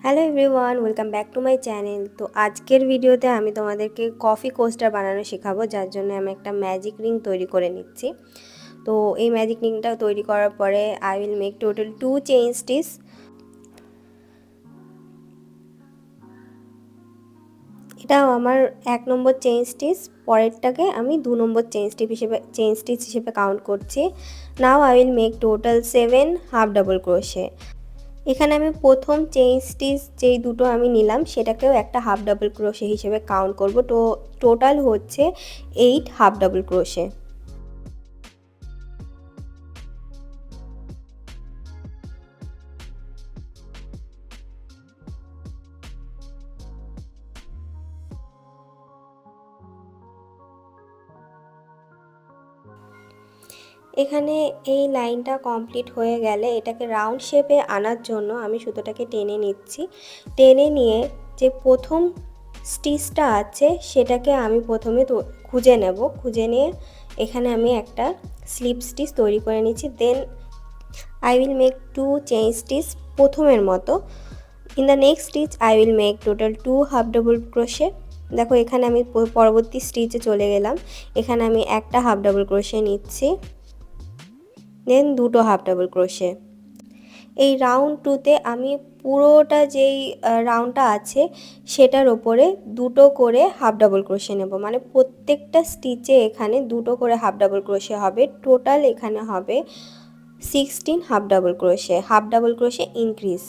Hello everyone, welcome back to my channel. তো আজকের ভিডিওতে আমি তোমাদেরকে কফি কোস্টার বানানো শেখাবো, যার জন্য আমি একটা ম্যাজিক রিং তৈরি করে নিচ্ছি। তো এই ম্যাজিক রিংটা তৈরি করার পরে I will make total 2 chain stitch. এটাও আমার 1 নম্বর চেইন স্টিচ, পরেরটাকে আমি 2 নম্বর চেইন স্টিচ হিসেবে কাউন্ট করছি। Now I will make total 7 half double crochet. এখানে আমি প্রথম চেইন স্টিচ যেই দুটো আমি নিলাম সেটাকেও একটা হাফ ডাবল ক্রোশে হিসেবে কাউন্ট করব। তো টোটাল হচ্ছে 8 হাফ ডাবল ক্রোশে। এখানে এই লাইনটা কমপ্লিট হয়ে গেলে এটাকে রাউন্ড শেপে আনার জন্য আমি সুতোটাকে টেনে নিচ্ছি। টেনে নিয়ে যে প্রথম স্টিচটা আছে সেটাকে আমি প্রথমে খুঁজে নেব। খুঁজে নিয়ে এখানে আমি একটা স্লিপ স্টিচ তৈরি করে নিচ্ছি। দেন I will make 2 chain stitch প্রথমের মতো। In the next stitch I will make total 2 half double crochet। দেখো এখানে আমি পরবর্তী স্টিচে চলে গেলাম। এখানে আমি একটা হাফ ডাবল ক্রোশে নিচ্ছি, দেন দুটো হাফ ডাবল ক্রোশে। এই রাউন্ড টুতে আমি পুরোটা যেই রাউন্ডটা আছে সেটার ওপরে দুটো করে হাফ ডাবল ক্রোশে নেব, মানে প্রত্যেকটা স্টিচে এখানে দুটো করে হাফ ডাবল ক্রোশে হবে। টোটাল এখানে হবে 16 half double crochet increase.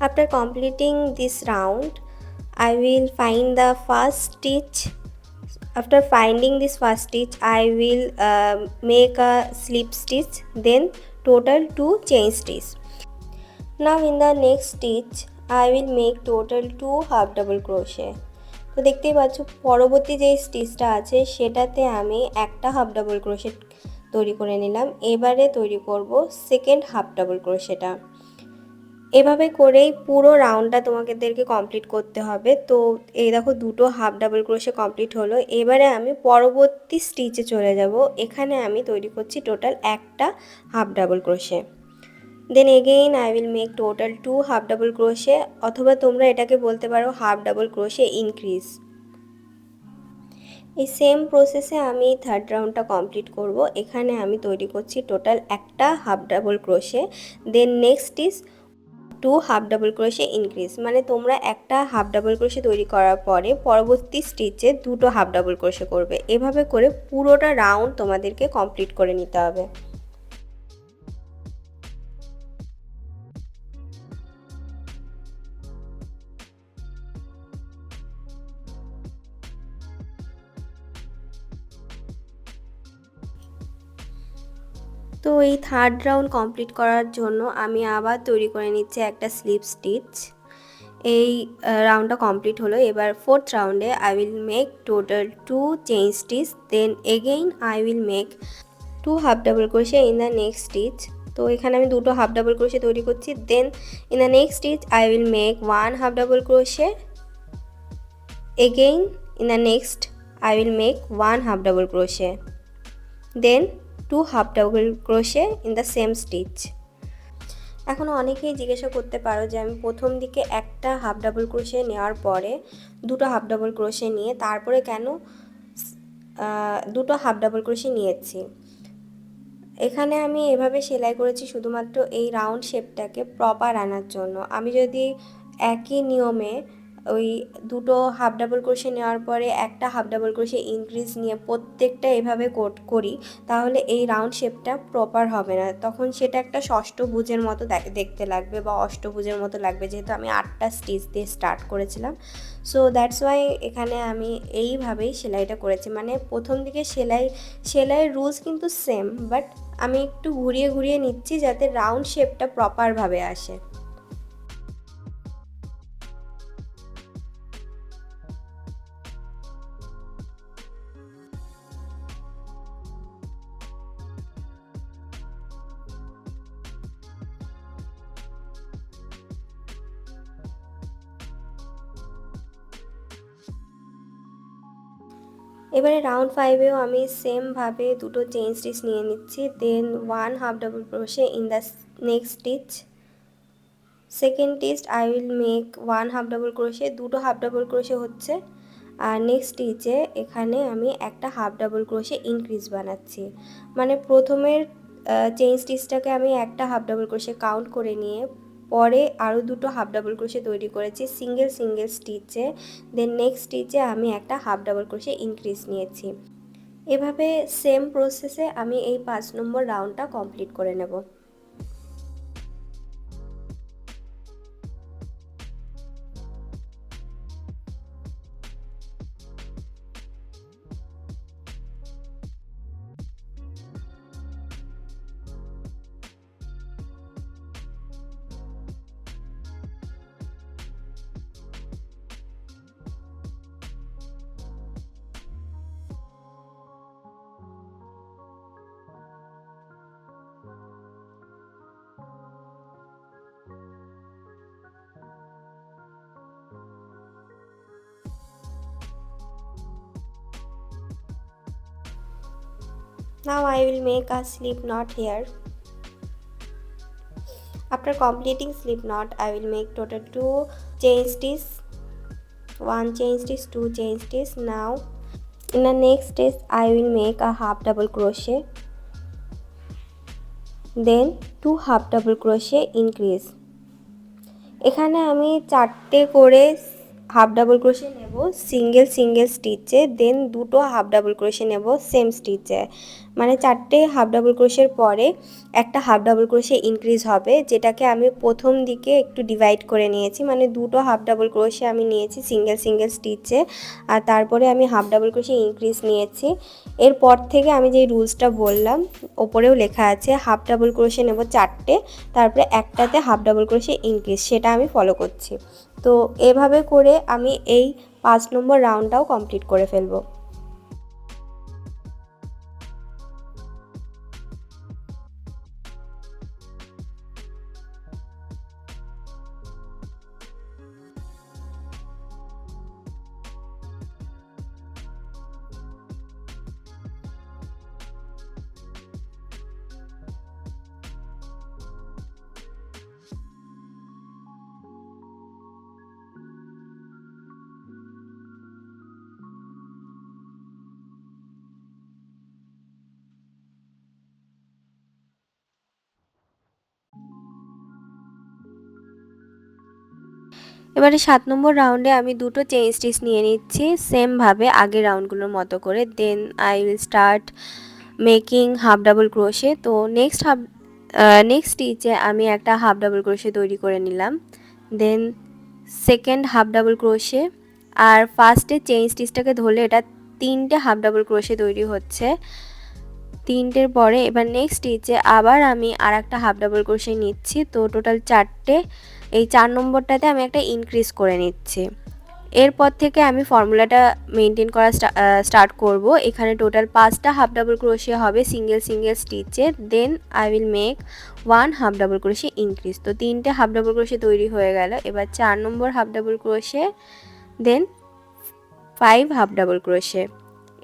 After completing this round, I will find the first stitch. After finding this first stitch, I will make a slip stitch, then total 2 chain stitch. Now in the next stitch, I will make total 2 half double crochet. তো দেখতেই পাচ্ছ পরবর্তী যে স্টিচটা আছে সেটাতে আমি একটা half double crochet তৈরি করে নিলাম। এবারে তৈরি করব সেকেন্ড হাফ ডাবল ক্রোশেটা। এভাবে করেই পুরো রাউন্ডটা তোমাদেরকে কমপ্লিট করতে হবে। তো এই দেখো দুটো হাফ ডাবল ক্রোশে কমপ্লিট হলো। এবারে আমি পরবর্তী স্টিচে চলে যাব। এখানে আমি তৈরি করছি টোটাল একটা half double crochet. Then again I will make total 2 half double crochet, অথবা তোমরা এটাকে বলতে পারো হাফ ডাবল ক্রোশে ইনক্রিজ। এই সেম প্রসেসে আমি থার্ড রাউন্ডটা কমপ্লিট করব। এখানে আমি তৈরি করছি টোটাল একটা half double crochet. Then next is 2 half double crochet increase, মানে তোমরা একটা হাফ ডাবল ক্রোশে তৈরি করার পরে পরবর্তী স্টিচে দুটো হাফ ডাবল ক্রোশে করবে। এভাবে করে পুরোটা রাউন্ড তোমাদেরকে কমপ্লিট করে নিতে হবে। তো এই থার্ড রাউন্ড কমপ্লিট করার জন্য আমি আবার তৈরি করে নিচ্ছি একটা স্লিপ স্টিচ। এই রাউন্ডটা কমপ্লিট হলো। এবার ফোর্থ রাউন্ডে I will make total 2 chain stitch, then again I will make 2 half double crochet in the next stitch. তো এখানে আমি দুটো হাফ ডাবল ক্রোশে তৈরি করছি। Then in the next stitch I will make 1 half double crochet. Again in the next I will make 1 half double crochet, then 2 half double crochet in the same stitch. এখনও অনেকেই জিজ্ঞাসা করতে পারো যে আমি প্রথম দিকে একটা হাফ ডাবল ক্রোশে নেওয়ার পরে দুটো হাফ ডাবল ক্রোশে নিয়ে তারপরে কেন দুটো হাফ ডাবল ক্রোশে নিয়েছি। এখানে আমি এভাবে সেলাই করেছি শুধুমাত্র এই রাউন্ড শেপটাকে প্রপার আনার জন্য। আমি যদি একই নিয়মে ওই দুটো হাফ ডাবল ক্রোশে নেওয়ার পরে একটা হাফ ডাবল ক্রোশে ইনক্রিজ নিয়ে প্রত্যেকটা এভাবে করি তাহলে এই রাউন্ড শেপটা প্রপার হবে না, তখন সেটা একটা ষষ্ঠভুজের মতো দেখতে লাগবে বা অষ্টভুজের মতো লাগবে, যেহেতু আমি 8টা স্টিচ দিয়ে স্টার্ট করেছিলাম। সো দ্যাটস ওয়াই এখানে আমি এইভাবেই সেলাইটা করেছি। মানে প্রথম দিকে সেলাইয়ের রুলস কিন্তু সেম, বাট আমি একটু ঘুরিয়ে ঘুরিয়ে নিচ্ছি যাতে রাউন্ড শেপটা প্রপারভাবে আসে। এবারে রাউন্ড 5এও আমি সেমভাবে দুটো চেইন স্টিচ নিয়ে নিচ্ছি, then 1 half double crochet in the next stitch. Second stitch I will make 1 half double crochet, দুটো হাফ ডাবল ক্রোশে হচ্ছে। আর নেক্সট স্টিচে এখানে আমি একটা হাফ ডাবল ক্রোশে ইনক্রিজ বানাচ্ছি, মানে প্রথমের চেইন স্টিচটাকে আমি একটা হাফ ডাবল ক্রোশে কাউন্ট করে নিয়ে পরে আরও দুটো হাফ ডাবল ক্রোশে তৈরি করেছি সিঙ্গেল সিঙ্গেল স্টিচে, দেন নেক্সট স্টিচে আমি একটা হাফ ডাবল ক্রোশে ইনক্রিজ নিয়েছি। এভাবে সেম প্রসেসে আমি এই 5 নম্বর রাউন্ডটা কমপ্লিট করে নেব। Now I will make a slip knot here. After completing slip knot, I will make total 2 chain stitch, 1 chain stitch, 2 chain stitch. Now in the next stitch I will make a half double crochet, then 2 half double crochet increase. এখানে আমি 4টে করে half double crochet নেব single single স্টিচে, দেন দুটো half double crochet নেব same স্টিচে, মানে 4টে half double ক্রোশের পরে একটা হাফ ডাবল ক্রোশে ইনক্রিজ হবে, যেটাকে আমি প্রথম দিকে একটু ডিভাইড করে নিয়েছি, মানে দুটো হাফ ডাবল ক্রোশে আমি নিয়েছি সিঙ্গেল সিঙ্গেল স্টিচে, আর তারপরে আমি হাফ ডাবল ক্রোশে ইনক্রিজ নিয়েছি। এরপর থেকে আমি যে রুলসটা বললাম ওপরেও লেখা আছে, হাফ ডাবল ক্রোশে নেব 4টে, তারপরে একটাতে হাফ ডাবল ক্রোশে ইনক্রিজ, সেটা আমি ফলো করছি। তো এভাবে করে আমি এই 5 নম্বর রাউন্ডটাও কমপ্লিট করে ফেলবো। এবারে 7 নম্বর রাউন্ডে আমি দুটো চেইন স্টিচ নিয়ে নিচ্ছি সেমভাবে আগের রাউন্ডগুলোর মতো করে, then I will start making half double crochet. তো নেক্সট স্টিচে আমি একটা হাফ ডাবল ক্রোশে তৈরি করে নিলাম, then second half double crochet, আর ফার্স্টে চেইন স্টিচটাকে ধরলে এটা 3টে হাফ ডাবল ক্রোশে তৈরি হচ্ছে। 3টের পরে এবার নেক্সট স্টিচে আবার আমি আর একটা হাফ ডাবল ক্রোশে নিচ্ছি, তো টোটাল 4টে। এই 4 নম্বরটাতে আমি একটা ইনক্রিজ করে নিচ্ছি। এরপর থেকে আমি ফর্মুলাটা মেনটেন করা স্টার্ট করব। এখানে টোটাল 5টা হাফ ডাবল ক্রোশে হবে সিঙ্গেল সিঙ্গেল স্টিচে, then I will make 1 half double crochet increase. তো 3টে হাফ ডাবল ক্রোশে তৈরি হয়ে গেল। এবার 4 নম্বর হাফ ডাবল ক্রোশে, দেন 5 হাফ ডাবল ক্রোশে।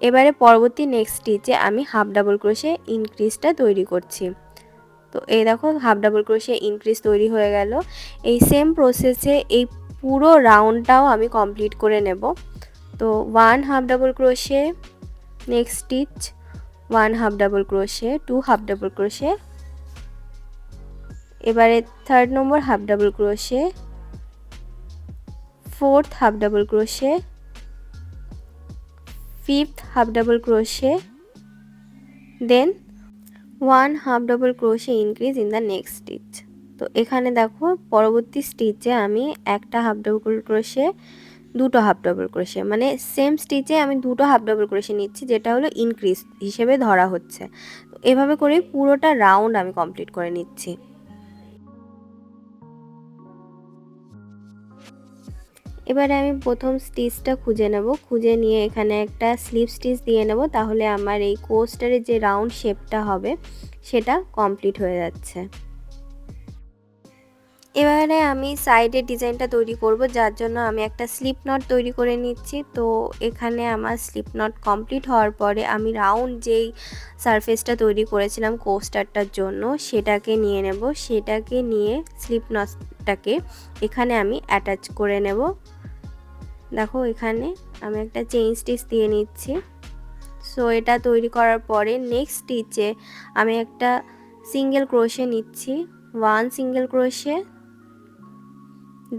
এবারে পরবর্তী নেক্সট স্টিচে আমি হাফ ডাবল ক্রোশে ইনক্রিজটা তৈরি করছি। তো এই দেখো হাফ ডাবল ক্রোশে ইনক্রিজ তৈরি হয়ে গেল। এই সেম প্রসেসে এই পুরো রাউন্ডটাও আমি কমপ্লিট করে নেব। তো 1 half double crochet, next stitch 1 half double crochet, 2 half double crochet, এবারে 3rd number half double crochet, 4th half double crochet, 5th half double crochet, then 1 half double crochet increase in the next stitch. তো এখানে দেখো পরবর্তী স্টিচে আমি একটা half double crochet, দুটো half double crochet, মানে সেম স্টিচে আমি দুটো হাফ ডাবল ক্রোশে নিচ্ছি, যেটা হলো ইনক্রিজ হিসেবে ধরা হচ্ছে। তো এভাবে করে পুরোটা রাউন্ড আমি কমপ্লিট করে নিচ্ছি। এবারে আমি প্রথম স্টিচটা খুঁজে নেব, খুঁজে নিয়ে এখানে একটা স্লিপ স্টিচ দিয়ে নেব, তাহলে আমার এই কোস্টারের যে রাউন্ড শেপটা হবে সেটা কমপ্লিট হয়ে যাচ্ছে। এবারে আমি সাইডের ডিজাইনটা তৈরি করব, যার জন্য আমি একটা স্লিপ নট তৈরি করে নিচ্ছি। তো এখানে আমার স্লিপ নট কমপ্লিট হওয়ার পরে আমি রাউন্ড যেই সারফেসটা তৈরি করেছিলাম কোস্টারটার জন্য সেটাকে নিয়ে নেব। সেটাকে নিয়ে স্লিপ নটটাকে এখানে আমি অ্যাটাচ করে নেব। দেখো এখানে আমি একটা চেইন স্টিচ দিয়ে নিচ্ছি। সো এটা তৈরি করার পরে নেক্সট স্টিচে আমি একটা সিঙ্গেল ক্রোশে নিচ্ছি, 1 single crochet,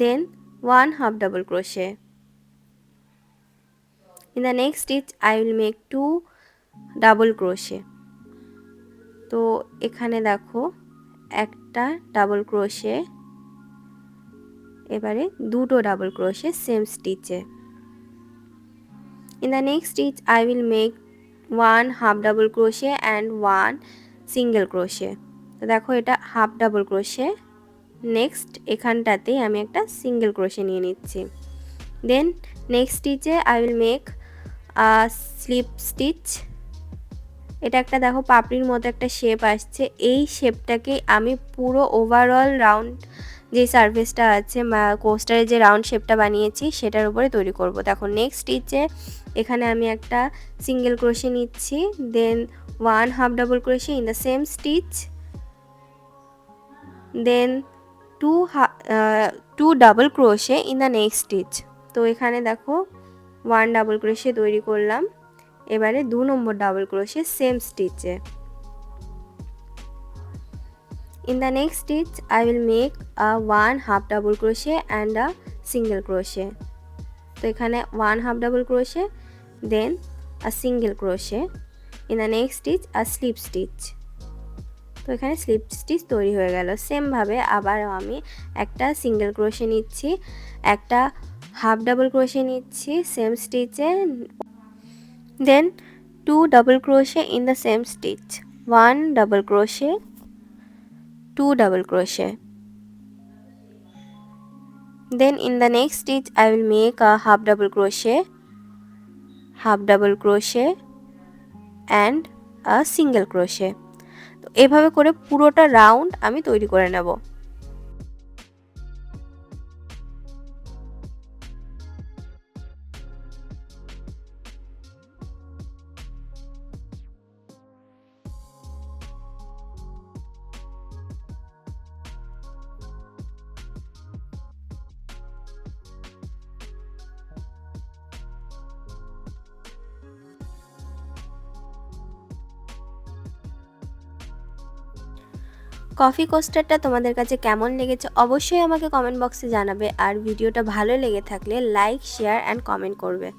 then 1 half double crochet. In the next stitch I will make 2 double crochet. তো এখানে দেখো একটা ডাবল ক্রোশে, এবারে দুটো ডাবল ক্রোশে সেম স্টিচে। In the next stitch I will make 1 half double crochet and 1 single crochet. তো দেখো এটা হাফ ডাবল ক্রোশে, নেক্সট এখানটাতেই আমি একটা সিঙ্গেল ক্রোশে নিয়ে নিচ্ছি। দেন নেক্সট স্টিচে I will make slip stitch. এটা একটা দেখো পাপড়ির মতো একটা শেপ আসছে, এই শেপটাকে আমি পুরো ওভারঅল রাউন্ড যে সারফেসটা আছে কোস্টারে যে রাউন্ড শেপটা বানিয়েছি সেটার উপরে তৈরি করব। দেখো নেক্সট স্টিচে এখানে আমি একটা সিঙ্গেল ক্রোশে নিচ্ছি, then 1 half double crochet in the same stitch, then 2 double crochet in the next stitch. তো এখানে দেখো 1 ডাবল ক্রোশে তৈরি করলাম, এবারে 2 নম্বর ডাবল ক্রোশে সেম স্টিচে। In the next stitch I will make a 1 half double crochet and a single crochet. তো এখানে 1 half double crochet, then a single crochet. In the next stitch a slip stitch. তো এখানে slip stitch তৈরি হয়ে গেল। Same ভাবে আবার আমি একটা সিঙ্গেল ক্রোশে নিচ্ছি, একটা হাফ ডাবল ক্রোশে নিচ্ছি same স্টিচে, then 2 double crochet in the same stitch, 1 double crochet, 2 double crochet. Then in the next stitch I will make a half double crochet, half double crochet and a single crochet. তো এভাবে করে পুরোটা round আমি তৈরি করে নেব। Coffee কোস্টারটা তোমাদের কাছে কেমন লেগেছে অবশ্যই আমাকে কমেন্ট বক্সে জানাবে, আর ভিডিওটা ভালো লেগে থাকলে লাইক, শেয়ার অ্যান্ড কমেন্ট করবে।